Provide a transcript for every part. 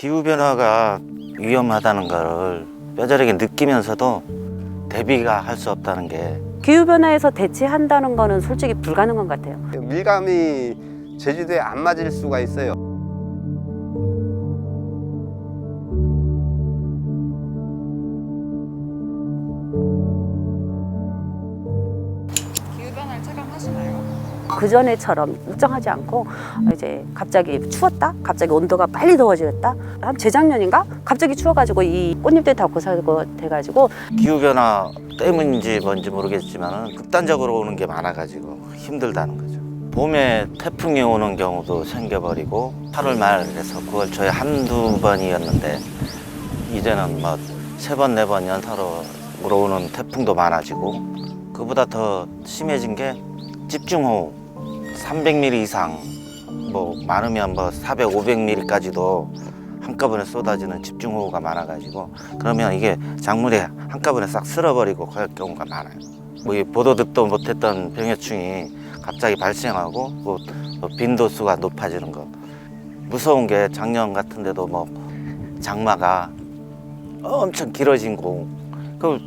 기후변화가 위험하다는 것을 뼈저리게 느끼면서도 대비가 할 수 없다는 게 기후변화에서 대체한다는 거는 솔직히 불가능한 것 같아요. 밀감이 제주도에 안 맞을 수가 있어요. 기후변화를 체감하시나요? 그전에처럼 일정하지 않고 이제 갑자기 추웠다? 갑자기 온도가 빨리 더워지겠다? 한 재작년인가? 갑자기 추워가지고 이 꽃잎들이 다 고사고 돼가지고 기후변화 때문인지 뭔지 모르겠지만 극단적으로 오는 게 많아가지고 힘들다는 거죠. 봄에 태풍이 오는 경우도 생겨버리고 8월 말에서 9월 초에 한두 번이었는데 이제는 뭐 3번, 4번 연타로 오는 태풍도 많아지고 그보다 더 심해진 게 집중호우 300mm 이상 뭐 많으면 뭐 400, 500mm까지도 한꺼번에 쏟아지는 집중호우가 많아가지고 그러면 이게 작물이 한꺼번에 싹 쓸어버리고 그럴 경우가 많아요. 뭐 보도 듣도 못했던 병해충이 갑자기 발생하고 뭐 빈도수가 높아지는 거. 무서운 게 작년 같은데도 뭐 장마가 엄청 길어진 거 그걸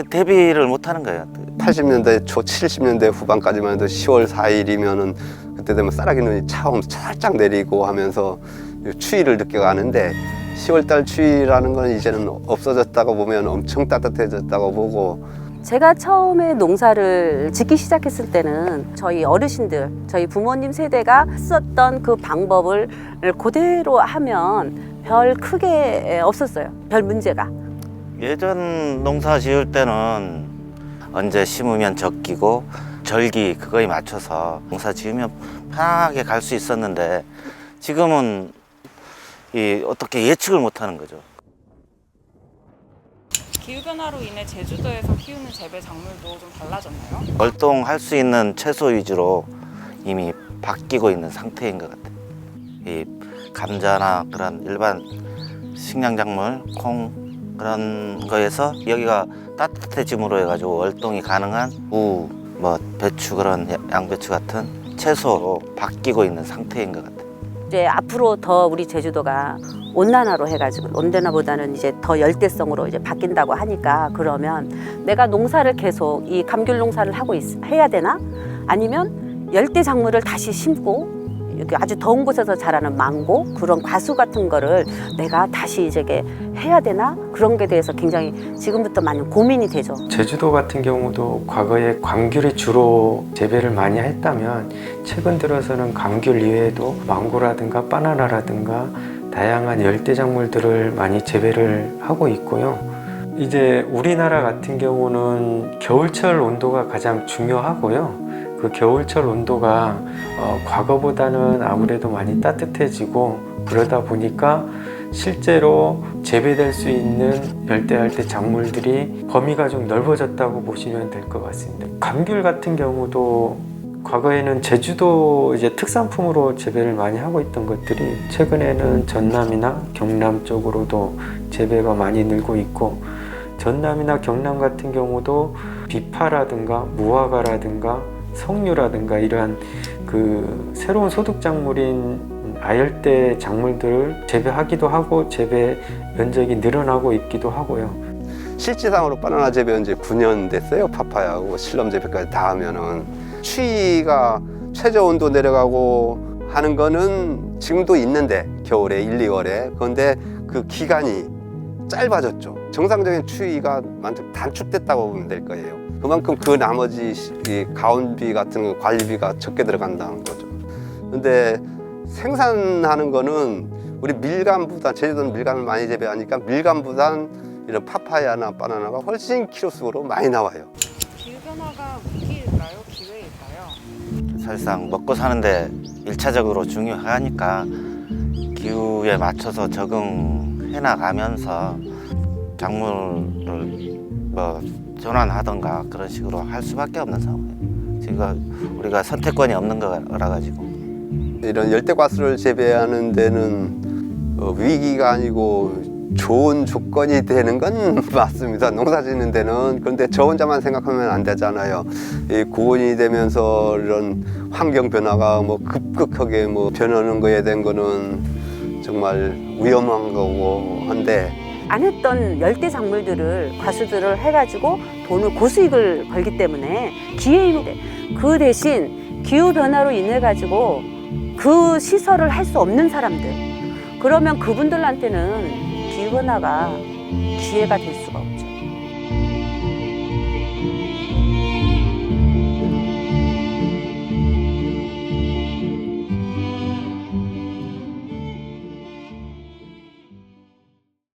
대비를 못하는 거예요. 80년대 초 70년대 후반까지만 해도 10월 4일이면은 그때 되면 쌀아기 눈이 처음 살짝 내리고 하면서 추위를 느껴가는데 10월달 추위라는 건 이제는 없어졌다고 보면 엄청 따뜻해졌다고 보고 제가 처음에 농사를 짓기 시작했을 때는 저희 어르신들, 저희 부모님 세대가 썼던 그 방법을 그대로 하면 별 크게 없었어요. 별 문제가. 예전 농사 지을 때는 언제 심으면 적기고 절기 그거에 맞춰서 농사 지으면 편하게 갈 수 있었는데 지금은 어떻게 예측을 못하는 거죠. 기후변화로 인해 제주도에서 키우는 재배 작물도 좀 달라졌나요? 월동할 수 있는 채소 위주로 이미 바뀌고 있는 상태인 것 같아요. 이 감자나 그런 일반 식량작물, 콩 그런 거에서 여기가 따뜻해짐으로 해가지고 월동이 가능한 무, 뭐 배추 그런 양배추 같은 채소로 바뀌고 있는 상태인 것 같아요. 이제 앞으로 더 우리 제주도가 온난화로 해가지고 온난화보다는 이제 더 열대성으로 이제 바뀐다고 하니까 그러면 내가 농사를 계속 이 감귤 농사를 해야 되나? 아니면 열대 작물을 다시 심고 여기 아주 더운 곳에서 자라는 망고 그런 과수 같은 거를 내가 다시 이제 해야 되나? 그런 게 대해서 굉장히 지금부터 많이 고민이 되죠. 제주도 같은 경우도 과거에 감귤에 주로 재배를 많이 했다면 최근 들어서는 감귤 이외에도 망고라든가 바나나라든가 다양한 열대작물들을 많이 재배를 하고 있고요. 이제 우리나라 같은 경우는 겨울철 온도가 가장 중요하고요. 그 겨울철 온도가 과거보다는 아무래도 많이 따뜻해지고 그러다 보니까 실제로 재배될 수 있는 열대 작물들이 범위가 좀 넓어졌다고 보시면 될 것 같습니다. 감귤 같은 경우도 과거에는 제주도 이제 특산품으로 재배를 많이 하고 있던 것들이 최근에는 전남이나 경남 쪽으로도 재배가 많이 늘고 있고 전남이나 경남 같은 경우도 비파라든가 무화과라든가 석류라든가 이러한 그 새로운 소득작물인 아열대 작물들을 재배하기도 하고 재배 면적이 늘어나고 있기도 하고요. 실질상으로 바나나 재배 이제 9년 됐어요. 파파야하고 실험 재배까지 다 하면은 추위가 최저 온도 내려가고 하는 거는 지금도 있는데 겨울에 1, 2월에 그런데 그 기간이 짧아졌죠. 정상적인 추위가 완전 단축됐다고 보면 될 거예요. 그만큼 그 나머지 가온비 같은 관리비가 적게 들어간다는 거죠. 근데 생산하는 거는 우리 밀감보다 제주도는 밀감을 많이 재배하니까 밀감보단 이런 파파야나 바나나가 훨씬 키로수로 많이 나와요. 기후변화가 위기일까요? 기회일까요? 사실상 먹고 사는데 1차적으로 중요하니까 기후에 맞춰서 적응해 나가면서 작물을 뭐 전환하던가 그런 식으로 할 수밖에 없는 상황이에요. 지금 우리가 선택권이 없는 거라 가지고 이런 열대과수를 재배하는 데는 위기가 아니고 좋은 조건이 되는 건 맞습니다. 농사 짓는 데는. 그런데 저 혼자만 생각하면 안 되잖아요. 이 고온이 되면서 이런 환경 변화가 뭐 급격하게 뭐 변하는 거에 대한 거는 정말 위험한 거고 한데 안 했던 열대 작물들을 과수들을 해가지고 돈을 고수익을 벌기 때문에 기회입니다. 그 대신 기후 변화로 인해 가지고 그 시설을 할 수 없는 사람들, 그러면 그분들한테는 기후 변화가 기회가 될 수가 없죠.